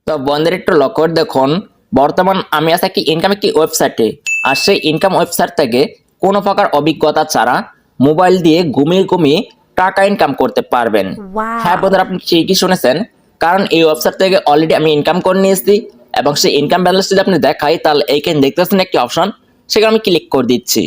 তো বন্ধুরা একটু লক্ষ্য করে দেখুন, বর্তমান আমি আছি একটি ওয়েবসাইটে। আর সেই ইনকাম ওয়েবসাইট থেকে কোনো প্রকার অভিজ্ঞতা ছাড়া মোবাইল দিয়ে ঘুমিয়ে ঘুমিয়ে টাকা ইনকাম করতে পারবেন। হ্যাঁ ওয়াও! বন্ধুরা, আপনি ঠিকই শুনেছেন, কারণ এই ওয়েবসাইট থেকে অলরেডি আমি ইনকাম করে নিয়েছি। এবং সেই ইনকাম ব্যালেন্স যদি আপনি দেখাই, তাহলে এইখানে দেখতেছেন একটি অপশন, সেখানে আমি ক্লিক করে দিচ্ছি।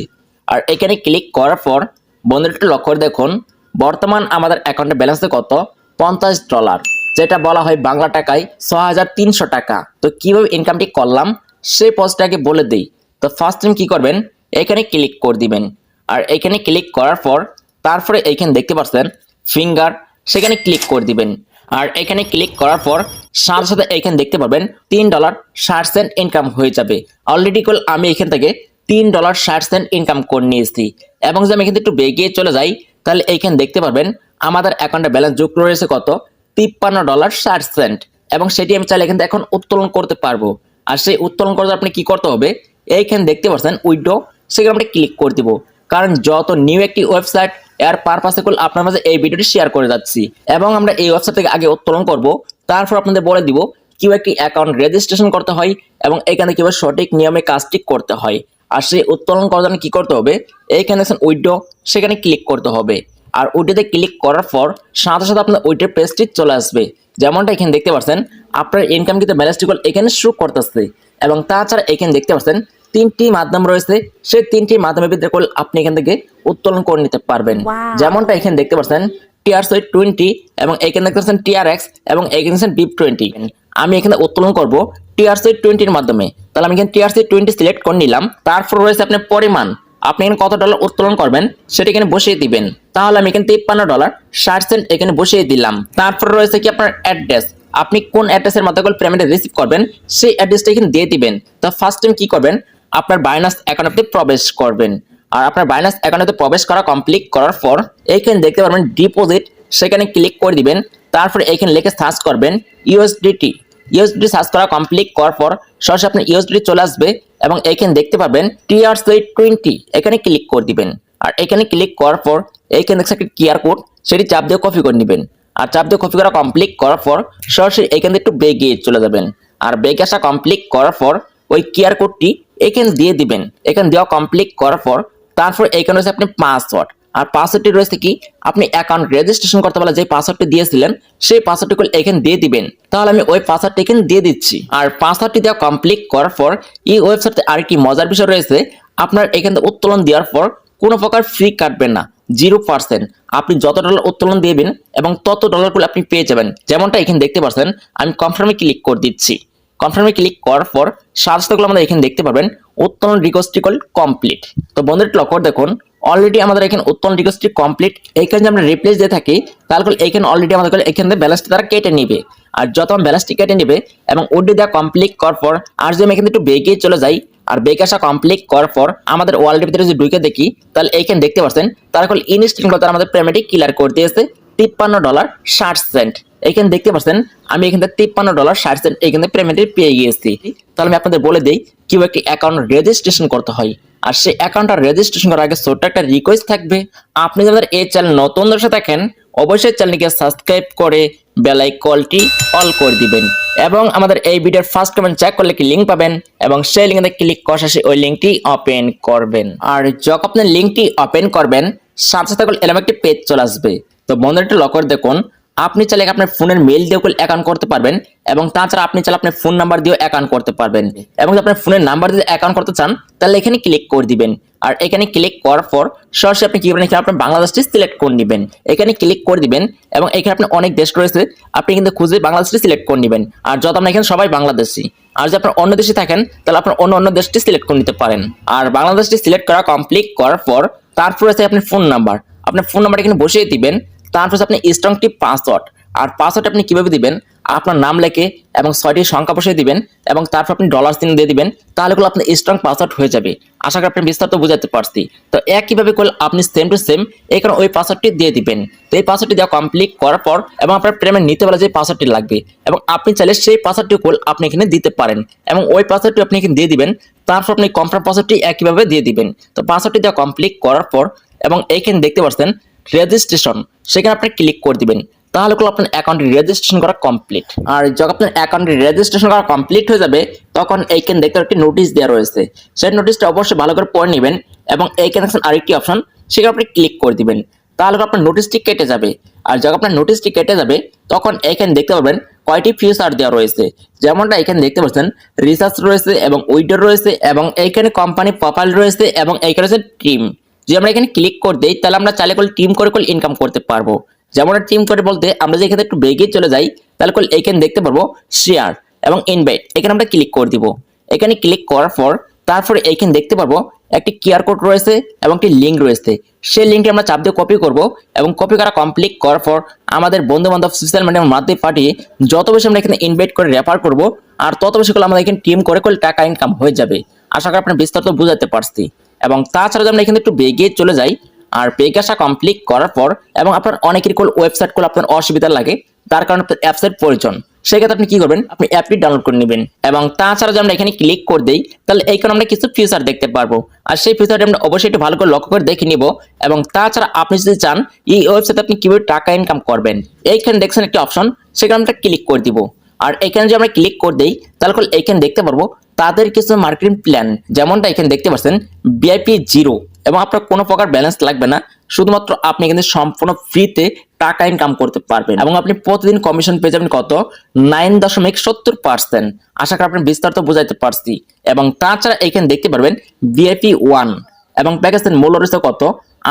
আর এখানে ক্লিক করার পর বন্ধুরা একটু লক্ষ্য করে দেখুন, বর্তমান আমাদের অ্যাকাউন্টে ব্যালেন্সে কত, $50, যেটা বলা হয় বাংলা টাকায় 6,300 টাকা। তো কিভাবে ইনকামটি করলাম সেই পোস্টটাকে বলে দিই। তো ফার্স্ট টাইম কি করবেন, এখানে ক্লিক করে দিবেন। আর এখানে ক্লিক করার পর তারপরে এইখানে দেখতে পাচ্ছেন ফিঙ্গার, সেখানে ক্লিক করে দিবেন। আর এখানে ক্লিক করার পর সাথে সাথে এখানে দেখতে পাবেন $3.60 ইনকাম হয়ে যাবে। অলরেডি আমি এখান থেকে $3.60 ইনকাম করে নিয়েছি। এবং যদি আমি এখান থেকে একটু বেগিয়ে চলে যাই, তাহলে এইখানে দেখতে পারবেন আমাদের অ্যাকাউন্টে ব্যালেন্স যুক্ত রয়েছে কত, $53.60। এবং সেটি আমি চাইলে এখান থেকে এখন উত্তোলন করতে পারবো। আর সেই উত্তোলন করতে আপনি কি করতে হবে, এইখানে দেখতে পাচ্ছেন উইড্রো, সেখানে আমরা ক্লিক করে দিব। কারণ যত নিউ একটি ওয়েবসাইট, এর পারপাসে আপনার মাঝে এই ভিডিওটি শেয়ার করে যাচ্ছি। এবং আমরা এই ওয়েবসাইট থেকে আগে উত্তোলন করব, তারপর আপনাদের বলে দিব কিভাবে একটি অ্যাকাউন্ট রেজিস্ট্রেশন করতে হয় এবং এখানে কিভাবে সঠিক নিয়মে কাজটি করতে হয়। আর সেই উত্তোলন করার জন্য কি করতে হবে, এইখানে উইড্রো, সেখানে ক্লিক করতে হবে। আর ওইটাতে ক্লিক করার পর সাথে সাথে আপনার ওইটার পেজটি চলে আসবে। যেমনটা এখানে দেখতে পাচ্ছেন, আপনার ইনকাম কিন্তু ব্যালেন্সটি এখানে শো করতেছে। এবং তাছাড়া এখানে দেখতে পাচ্ছেন তিনটি মাধ্যম রয়েছে, সেই তিনটি মাধ্যমের ভিতরে আপনি এখান থেকে উত্তোলন করে নিতে পারবেন। যেমনটা ওয়াও! এখানে দেখতে পাচ্ছেন TRC20, এবং এখানে দেখতে পাচ্ছেন TRX, এবং এখানে দেখছেন BIP20। আমি এখানে উত্তোলন করব TRC20 মাধ্যমে। তাহলে আমি এখানে TRC20 সিলেক্ট করে নিলাম। তারপর রয়েছে আপনার পরিমাণ, আপনি এখানে কত ডলার উত্তোলন করবেন সেটা এখানে বসিয়ে দিবেন। তাহলে আমি এখানে $53.60 এখানে বসিয়ে দিলাম। তারপর রয়েছে কি আপনার অ্যাড্রেস, আপনি কোন অ্যাড্রেসের মাধ্যমে পেমেন্ট রিসিভ করবেন সেই অ্যাড্রেসটা এখানে দিয়ে দিবেন। তো ফার্স্ট টাইম কি করবেন, আপনার বাইনান্স অ্যাকাউন্টে প্রবেশ করবেন। আর আপনার বাইনান্স অ্যাকাউন্টে প্রবেশ করা কমপ্লিট করার পর এইখানে দেখতে পারবেন ডিপোজিট, সেখানে ক্লিক করে দিবেন। তারপরে এইখানে লিখে সার্চ করবেন ইউএসডিটি। ইউএসডি সার্চ করা কমপ্লিট করার পর সরাসরি আপনার ইউএসডি চলে আসবে। এবং এইখানে দেখতে পাবেন TRC20, এখানে ক্লিক করে দিবেন। আর এখানে ক্লিক করার পর এইখানে দেখছেন একটা কিউআর কোড, সেটি চাপ দিয়ে কপি করে নেবেন। আর চাপ দিয়ে কপি করা কমপ্লিট করার পর সরাসরি এখান থেকে একটু বেগে চলে যাবেন। আর বেগে আসা কমপ্লিট করার পর ওই কিউআর কোডটি এখানে দিয়ে দিবেন। এখানে দেওয়া কমপ্লিট করার পর তারপর এখানে রয়েছে আপনি পাসওয়ার্ড। আর পাসওয়ার্ডটি রয়েছে কি, আপনি অ্যাকাউন্ট রেজিস্ট্রেশন করতে পারলে যে পাসওয়ার্ডটি দিয়েছিলেন সেই পাসওয়ার্ডটি এখানে দিয়ে দিবেন। তাহলে আমি ওই পাসওয়ার্ডটি এখানে দিয়ে দিচ্ছি। আর পাসওয়ার্ডটি দেওয়া কমপ্লিট করার পর এই ওয়েবসাইটে আরেকটি মজার বিষয় রয়েছে, আপনার এখানে উত্তোলন দেওয়ার পর কোনো প্রকার ফি কাটবেন না, 0%। আপনি যত ডলার উত্তোলন দিবেন এবং তত ডলারগুলো আপনি পেয়ে যাবেন। যেমনটা এখানে দেখতে পাচ্ছেন, আমি কনফার্মে ক্লিক করে দিচ্ছি। কনফার্মে ক্লিক করার পর সাথে আমাদের এখানে দেখতে পাবেন উত্তোলন রিকোয়েস্টটি কমপ্লিট। তো বন্ধুরা একটু লক্ষ্য করে দেখুন, অলরেডি আমাদের এখানে উত্তোলন রিকোয়েস্টটি কমপ্লিট। এইখানে যদি আমরা রিপ্লেস দিয়ে থাকি, তাহলে এইখানে অলরেডি আমাদের এখান থেকে ব্যালেন্সটা তারা কেটে নিবে। আর যত ব্যালেন্সটি কেটে নিবে এবং ওটি দেওয়া কমপ্লিট করার পর, আর যদি আমি এখানে একটু বেগে চলে যাই, আর বেগে আসা কমপ্লিট করার পর আমাদের ওয়ালেটের ভিতরে যদি ঢুকে দেখি, তাহলে এইখানে দেখতে পাচ্ছেন তারা ইনস্ট্যান্ট তারা আমাদের পেমেন্টটি ক্লিয়ার করে দিয়েছে $53.60। এখানে দেখতে পাচ্ছেন আমি এখান থেকে $53.60 এখানে পেমেন্টে পেয়ে গিয়েছি। তাহলে আমি আপনাদের বলে দিই কিভাবে একটি অ্যাকাউন্ট রেজিস্ট্রেশন করতে হয়। আর সেই অ্যাকাউন্টটা রেজিস্ট্রেশন করার আগে ছোট্ট একটা রিকোয়েস্ট থাকবে, আপনি যাদের এই চ্যানেল নতুন দর্শক থাকেন, অবশ্যই চ্যানেলটিকে সাবস্ক্রাইব করে বেল আইকনটি অল করে দিবেন। এবং আমাদের এই ভিডিওর ফার্স্ট কমেন্ট চেক করলে কি লিঙ্ক পাবেন, এবং সেই লিঙ্কে ক্লিক করে শেষে ওই লিঙ্কটি ওপেন করবেন। আর যখন আপনি লিঙ্কটি ওপেন করবেন, সাথে সাথে এরকম একটি পেজ চলে আসবে। তো বন্ধুরা একটু লক্ষ্য করে দেখুন, আপনি চাইলে আপনার ফোনের মেইল দিয়ে অ্যাকাউন্ট করতে পারবেন, এবং তাছাড়া আপনি চাইলে আপনার ফোন নাম্বার দিয়েও অ্যাকাউন্ট করতে পারবেন। এবং যদি আপনার ফোনের নাম্বার দিয়ে অ্যাকাউন্ট করতে চান, তাহলে এখানে ক্লিক করে দিবেন। আর এখানে ক্লিক করার পর সরাসরি আপনি কি করবেন, আপনার বাংলাদেশটি সিলেক্ট করে নেবেন। এখানে ক্লিক করে দিবেন এবং এখানে আপনি অনেক দেশ রয়েছে, আপনি কিন্তু খুঁজে বাংলাদেশটি সিলেক্ট করে নেবেন। আর যত আমরা এখানে সবাই বাংলাদেশি, আর যদি আপনার অন্য দেশে থাকেন তাহলে আপনার অন্য দেশটি সিলেক্ট করে নিতে পারেন। আর বাংলাদেশটি সিলেক্ট করা কমপ্লিট করার পর তারপর আছে আপনার ফোন নাম্বার, আপনার ফোন নাম্বার এখানে বসিয়ে দিবেন। তারপর আপনি স্ট্রংটি পাসওয়ার্ড, আর পাসওয়ার্ড আপনি কিভাবে দিবেন, আপনার নাম লেখে এবং 6টি সংখ্যা বসিয়ে দিবেন, এবং তারপর আপনি ডলার চিহ্ন দিয়ে দিবেন। তাহলে আপনার স্ট্রং পাসওয়ার্ড হয়ে যাবে। আশা করি আপনি বিস্তারিত বুঝাতে পারছি। তো একইভাবে করলে আপনি সেম টু সেম এখানে ওই পাসওয়ার্ডটি দিয়ে দিবেন। তো এই পাসওয়ার্ডটি দেওয়া কমপ্লিট করার পর এবং আপনার পেমেন্ট নিতে পারে যে পাসওয়ার্ডটি লাগবে, এবং আপনি চাইলে সেই পাসওয়ার্ডটি আপনি এখানে দিতে পারেন, এবং ওই পাসওয়ার্ডটি আপনি এখানে দিয়ে দিবেন। তারপর আপনি কনফার্ম পাসওয়ার্ডটি একইভাবে দিয়ে দিবেন। তো পাসওয়ার্ডটি দেওয়া কমপ্লিট করার পর এবং এইখানে দেখতে পাচ্ছেন রেজিস্ট্রেশন, সেখানে আপনি ক্লিক করে দিবেন। তাহলে কোনো আপনার অ্যাকাউন্টে রেজিস্ট্রেশন করা কমপ্লিট। আর যখন আপনার অ্যাকাউন্টে রেজিস্ট্রেশন করা কমপ্লিট হয়ে যাবে তখন এইখানে দেখতে একটি নোটিশ দেওয়া রয়েছে, সেই নোটিশটা অবশ্যই ভালো করে পড়ে নেবেন এবং এইখানে দেখছেন আরেকটি অপশন, সেখানে আপনি ক্লিক করে দিবেন। তাহলে আপনার নোটিশটি কেটে যাবে। আর যখন আপনার নোটিশটি কেটে যাবে তখন এইখানে দেখতে পাবেন কয়টি ফিচার দেওয়া রয়েছে, যেমনটা এখানে দেখতে পাচ্ছেন রিসার্চ রয়েছে এবং উইডো রয়েছে এবং এইখানে কোম্পানি প্রোফাইল রয়েছে এবং এইখানে রয়েছে টিম। যদি আমরা এখানে ক্লিক করে দিই তাহলে আমরা চাইলে করে টিম করে ইনকাম করতে পারবো। যেমন টিম করে বলতে আমরা যদি এখানে একটু বেগে চলে যাই তাহলে এইখানে দেখতে পারবো শেয়ার এবং ইনভাইট, এখানে আমরা ক্লিক করে দিব। এখানে ক্লিক করার পর তারপরে এইখানে দেখতে পারবো একটি কিউআর কোড রয়েছে এবং একটি লিঙ্ক রয়েছে, সেই লিঙ্কটি আমরা চাপ দিয়ে কপি করব এবং কপি করা কমপ্লিট করার পর আমাদের বন্ধু বান্ধব সোশ্যাল মিডিয়ার মাধ্যমে পাঠিয়ে যত বেশি আমরা এখানে ইনভাইট করে রেফার করব আর তত বেশি করে আমাদের এখানে টিম করে টাকা ইনকাম হয়ে যাবে। আশা করি আপনার বিস্তারিত বুঝাতে পারছি। এবং তাছাড়া যদি আমরা এখানে একটু বেগে চলে যাই আর বেগে আসা কমপ্লিট করার পর এবং আপনার অনেকের ওয়েবসাইট আপনার অসুবিধা লাগে, তার কারণে আপনার অ্যাপসের প্রয়োজন, সেক্ষেত্রে আপনি কি করবেন, আপনি অ্যাপটি ডাউনলোড করে নেবেন। এবং তাছাড়া যদি আমরা এখানে ক্লিক করে দিই তাহলে এইখানে আমরা কিছু ফিচার দেখতে পারবো, আর সেই ফিচারটি আমরা অবশ্যই একটু ভালো করে লক্ষ্য করে দেখে নিব। এবং তাছাড়া আপনি যদি চান এই ওয়েবসাইটে আপনি কিভাবে টাকা ইনকাম করবেন, এইখানে দেখছেন একটি অপশন, সেখানে আমরা ক্লিক করে দিব। আর এখানে যদি আমরা ক্লিক করে দিই তাহলে এইখানে দেখতে পারবো তাদের কিছু মার্কেটিং প্ল্যান, যেমনটা এখানে দেখতে পাচ্ছেন ভিআইপি 0 এবং আপনার কোনো প্রকার ব্যালেন্স লাগবে না, শুধুমাত্র আপনি কিন্তু সম্পূর্ণ ফ্রিতে টাকা ইনকাম করতে পারবেন এবং আপনি প্রতিদিন কমিশন পেয়ে যাবেন কত 9.70%। আশা করি আপনি বিস্তারিত বুঝাইতে পারছি। এবং তাছাড়া এখানে দেখতে পারবেন ভিআইপি 1 এবং প্যাকেজের মূল্য রয়েছে কত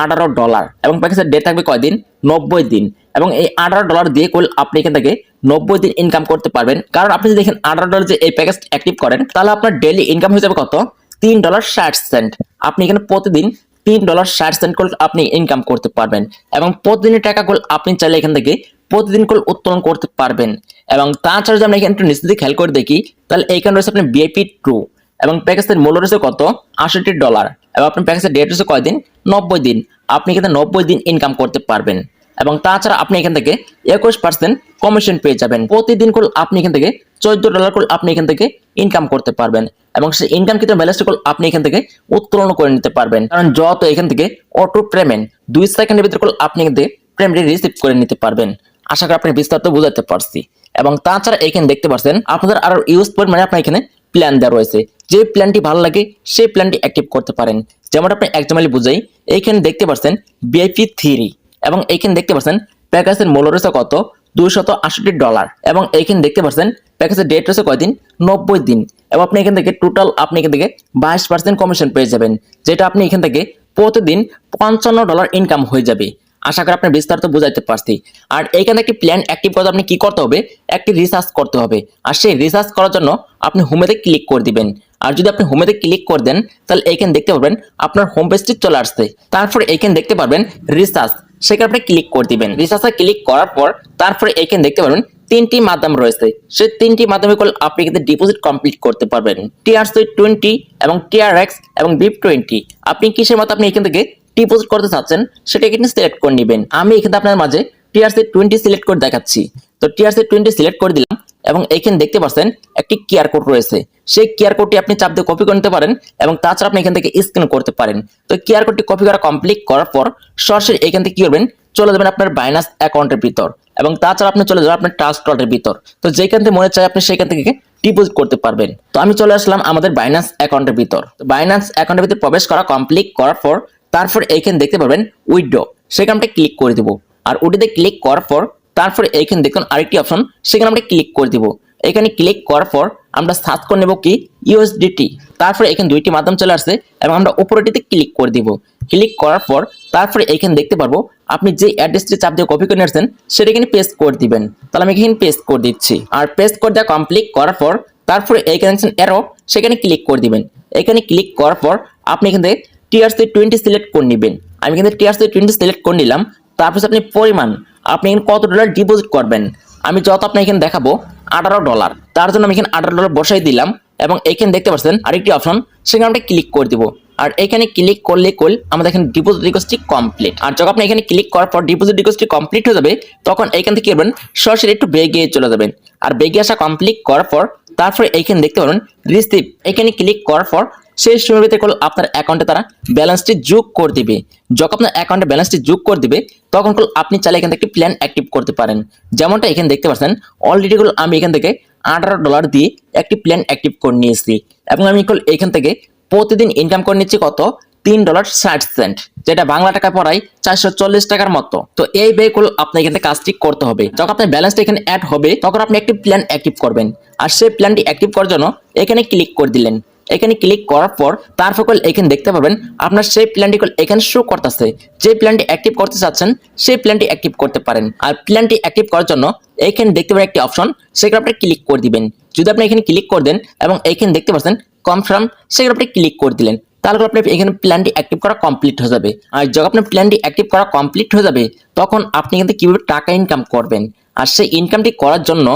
$18 এবং প্যাকেজের ডেট থাকবে কয়দিন 90 দিন এবং এই $18 দিয়ে আপনি এখান থেকে 90 দিন ইনকাম করতে পারবেন। কারণ আপনি যদি দেখেন $18 যে এই প্যাকেজ অ্যাক্টিভ করেন তাহলে আপনার ডেইলি ইনকাম হয়ে যাবে কত $3.60। আপনি এখানে প্রতিদিন $3.60 করে আপনি ইনকাম করতে পারবেন এবং প্রতিদিনের টাকাগুলো আপনি চাইলে এখান থেকে প্রতিদিন উত্তোলন করতে পারবেন। এবং তাছাড়া যদি আমরা এখানে একটু নিচে খেয়াল করে দেখি তাহলে এইখানে রয়েছে আপনার ভিআইপি 2 এবং প্যাকেজের মূল্য রয়েছে কত $68 এবং আপনার প্যাকেজের ডেট রয়েছে কয়দিন 90 দিন। আপনি এখানে 90 দিন ইনকাম করতে পারবেন এবং তাছাড়া আপনি এখান থেকে 21% কমিশন পেয়ে যাবেন। প্রতিদিন আপনি এখান থেকে $14 আপনি এখান থেকে ইনকাম করতে পারবেন এবং সেই ইনকাম কিন্তু ব্যালেন্সটা আপনি এখান থেকে উত্তোলন করে নিতে পারবেন। কারণ যত এখান থেকে অটো পেমেন্ট 2 সেকেন্ডের ভিতরে আপনি এখান থেকে পেমেন্ট রিসিভ করে নিতে পারবেন। আশা করি আপনি বিস্তারিত বুঝাতে পারছি। এবং তাছাড়া এখানে দেখতে পাচ্ছেন আপনাদের আরো ইউজ পয়েন্ট আপনার এখানে প্ল্যান দেওয়া রয়েছে, যে প্ল্যানটি ভালো লাগে সেই প্ল্যানটি অ্যাক্টিভ করতে পারেন। যেমন আপনি এক্সাম্পল বুঝাই, এইখানে দেখতে পাচ্ছেন ভিআইপি 3 এবং এইখানে দেখতে পাচ্ছেন প্যাকেজের মূল্য রয়েছে কত $268 এবং এইখানে দেখতে পাচ্ছেন প্যাকেজের ডেট রয়েছে কয়দিন 90 দিন এবং আপনি এখান থেকে টোটাল আপনি এখান থেকে 22% কমিশন পেয়ে যাবেন, যেটা আপনি এখান থেকে প্রতিদিন $55 ইনকাম হয়ে যাবে। আশা করি আপনি বিস্তারিত বুঝাইতে পারছি। আর এইখানে একটি প্ল্যান অ্যাক্টিভ করতে আপনি কি করতে হবে, একটি রিসার্চ করতে হবে। আর সেই রিসার্চ করার জন্য আপনি হোমেতে ক্লিক করে দিবেন। আর যদি আপনি হোমেতে ক্লিক করে দেন তাহলে এইখানে দেখতে পাবেন আপনার হোম পেজটি চলে আসছে। তারপরে এইখানে দেখতে পারবেন রিসার্চ, সেখানে আপনি ক্লিক করে দিবেন। রিসার্চে ক্লিক করার পর তারপরে এইখানে দেখতে পারবেন 3টি মাধ্যম রয়েছে, সেই 3টি মাধ্যমে আপনি কিন্তু ডিপোজিট কমপ্লিট করতে পারবেন। TRC20 এবং TRX এবং BIP20 আপনি কিসের মতো আপনি এখান থেকে ডিপোজিট করতে চাচ্ছেন সেটা কিন্তু সিলেক্ট করে নেবেন। আমি এখানে আপনার মাঝে TRC20 সিলেক্ট করে দেখাচ্ছি। তো TRC20 সিলেক্ট করে দিলাম এবং এইখানে দেখতে পাচ্ছেন একটি কিউআর কোড রয়েছে, সেই কিউআর কোডটি আপনি চাপ দিয়ে কপি করে নিতে পারেন এবং তাছাড়া আপনি এখান থেকে স্ক্যান করতে পারেন। তো কিউআর কোডটি কপি করা কমপ্লিট করার পর সরাসরি এখান থেকে কি করবেন, চলে যাবেন আপনার বাইনান্স অ্যাকাউন্টের ভিতর এবং তাছাড়া আপনি চলে যাবেন আপনার ট্রাস্ট ওয়ালেটের ভিতর। তো যেখান থেকে মনে চায় আপনি সেখান থেকে ডিপোজিট করতে পারবেন। তো আমি চলে আসলাম আমাদের বাইনান্স অ্যাকাউন্টের ভিতর। তো বাইনান্স অ্যাকাউন্টের ভিতর প্রবেশ করা কমপ্লিট করার পর তারপর এইখানে দেখতে পাবেন উইথড্র, সেখানে আমরা ক্লিক করে দিব। আর ওটিতে ক্লিক করার পর তারপরে এইখানে দেখুন আরেকটি অপশন, সেখানে আমরা ক্লিক করে দিব। এখানে ক্লিক করার পর আমরা সার্চ করে নেব কি ইউএসডিটি। তারপরে এখানে 2টি মাধ্যম চলে আসছে এবং আমরা উপরেটিতে ক্লিক করে দিব। ক্লিক করার পর তারপরে এখানে দেখতে পারবো আপনি যে অ্যাড্রেসটি চাপ দিয়ে কপি করে নিয়েছেন সেটা এখানে পেস্ট করে দিবেন। তাহলে আমি এখানে পেস্ট করে দিচ্ছি। আর পেস্ট করে দেওয়া কমপ্লিট করার পর তারপরে এইখানে অ্যারো, সেখানে ক্লিক করে দিবেন। এখানে ক্লিক করার পর আপনি এখান থেকে TRC20 সিলেক্ট করে নেবেন। আমি কিন্তু TRC20 সিলেক্ট করে নিলাম। তারপর আপনি পরিমাণ আপনি এখানে কত ডলার ডিপোজিট করবেন, আমি যত আপনি এখানে দেখাবো $18, তার জন্য আমি এখানে $18 বসাই দিলাম এবং এখানে দেখতে পাচ্ছেন আরেকটি অপশন, সেখানে আমরা ক্লিক করে দিব। আর এখানে ক্লিক করলে আমাদের এখানে ডিপোজিট রিকোয়েস্টটি কমপ্লিট। আর যখন আপনি এখানে ক্লিক করার পর ডিপোজিট রিকোয়েস্টটি কমপ্লিট হয়ে যাবে তখন এখান থেকে কি করবেন, সরাসরি একটু বেগে চলে যাবেন। আর বেগে আসা কমপ্লিট করার পর তারপরে এইখানে দেখতে পাবেন রিসিভ, এখানে ক্লিক করার পর সেই সময়ের ভিতরে কল আপনার অ্যাকাউন্টে তারা ব্যালেন্সটি যোগ করে দিবে। যখন আপনার অ্যাকাউন্টে ব্যালেন্সটি যোগ করে দিবে তখন কল আপনি চাইলে এখান থেকে একটি প্ল্যান অ্যাক্টিভ করতে পারেন। যেমনটা এখানে দেখতে পাচ্ছেন অলরেডি কল আমি এখান থেকে $18 দিয়ে একটি প্ল্যান অ্যাক্টিভ করে নিয়েছি এবং আমি কল এখান থেকে প্রতিদিন ইনকাম করে নিচ্ছি কত $3.60, যেটা বাংলা টাকা পড়ায় 440 টাকার মতো। তো এই ব্যয়গুলো আপনি এখানে কাজটি করতে হবে। যখন আপনার ব্যালেন্সটা এখানে অ্যাড হবে তখন আপনি একটি প্ল্যান অ্যাক্টিভ করবেন, আর সেই প্ল্যানটি অ্যাক্টিভ করার জন্য এখানে ক্লিক করে দিলেন। এখানে ক্লিক করার পর তারপর এখানে দেখতে পাবেন আপনার সেই প্ল্যানটি এখানে শো করতেছে। যে প্ল্যানটি অ্যাক্টিভ করতে চাচ্ছেন সেই প্ল্যানটি অ্যাক্টিভ করতে পারেন। আর প্ল্যানটি অ্যাক্টিভ করার জন্য এখানে দেখতে পাবেন একটি অপশন, সেখানে আপনি ক্লিক করে দিবেন। যদি আপনি এখানে ক্লিক করে দেন এবং এখানে দেখতে পাচ্ছেন কনফার্ম, সেখানে আপনি ক্লিক করে দিলেন, তাহলে আপনি এখানে প্ল্যানটি অ্যাক্টিভ করা কমপ্লিট হয়ে যাবে। আর যখন আপনার প্ল্যানটি অ্যাক্টিভ করা কমপ্লিট হয়ে যাবে তখন আপনি কিন্তু কিভাবে টাকা ইনকাম করবেন, আর সেই ইনকামটি করার জন্য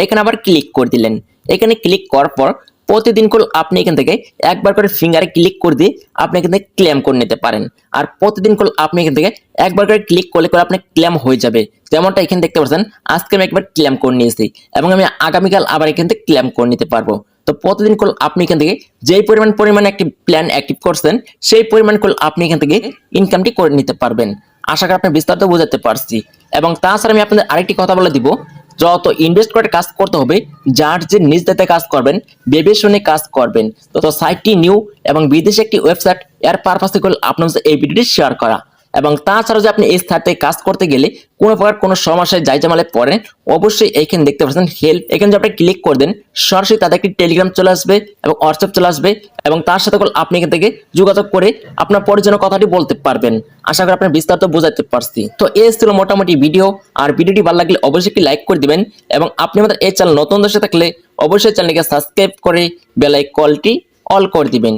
এখানে আবার ক্লিক করে দিলেন। এখানে ক্লিক করার পর প্রতিদিন করে আপনি এখান থেকে একবার করে ফিঙ্গারে ক্লিক করে দিয়ে আপনি এখান থেকে ক্লেম করে নিতে পারেন। আর প্রতিদিন করে আপনি এখান থেকে একবার করে ক্লিক করলে করে আপনি ক্লেম হয়ে যাবে। যেমনটা এখানে দেখতে পাচ্ছেন আজকে আমি একবার ক্লেম করে নিয়েছি এবং আমি আগামীকাল আবার এখান থেকে ক্লেম করে নিতে পারবো। তো প্রতিদিন কল আপনি এখান থেকে যেই পরিমাণ একটি প্ল্যান অ্যাক্টিভ করছেন সেই পরিমাণ কল আপনি এখান থেকে ইনকামটি করে নিতে পারবেন। আশা করি আপনি বিস্তারিত বোঝাতে পারছি। এবং তাছাড়া আমি আপনাদের আরেকটি কথা বলে দিব, যত ইনভেস্ট করে কাজ করতে হবে, যার যে নিজ দায়িত্বে কাজ করবেন, ভেবে শুনে কাজ করবেন। তো সাইটটি নিউ এবং বিদেশি একটি ওয়েবসাইট, এর পারপাসে কল আপনার এই ভিডিওটি শেয়ার করা। এবং তাছাড়াও যে আপনি এই সাইটে কাজ করতে গেলে কোনো প্রকার কোনো সমস্যায় জামালে পড়েন, অবশ্যই এখানে দেখতে পাচ্ছেন হেল্প, এখানে যে আপনি ক্লিক করে দেন সরাসরি তাদের একটি টেলিগ্রাম চলে আসবে এবং হোয়াটসঅ্যাপ চলে আসবে এবং তার সাথে আপনি এখান থেকে যোগাযোগ করে আপনার প্রয়োজনীয় কথাটি বলতে পারবেন। আশা করি আপনার বিস্তারিত বোঝাতে পারছি। তো এই ছিল মোটামুটি ভিডিও। আর ভিডিওটি ভালো লাগলে অবশ্যই একটি লাইক করে দিবেন এবং আপনি আমাদের এই চ্যানেল নতুন দর্শক থাকলে অবশ্যই চ্যানেলকে সাবস্ক্রাইব করে বেল আইকনটি অল করে দিবেন।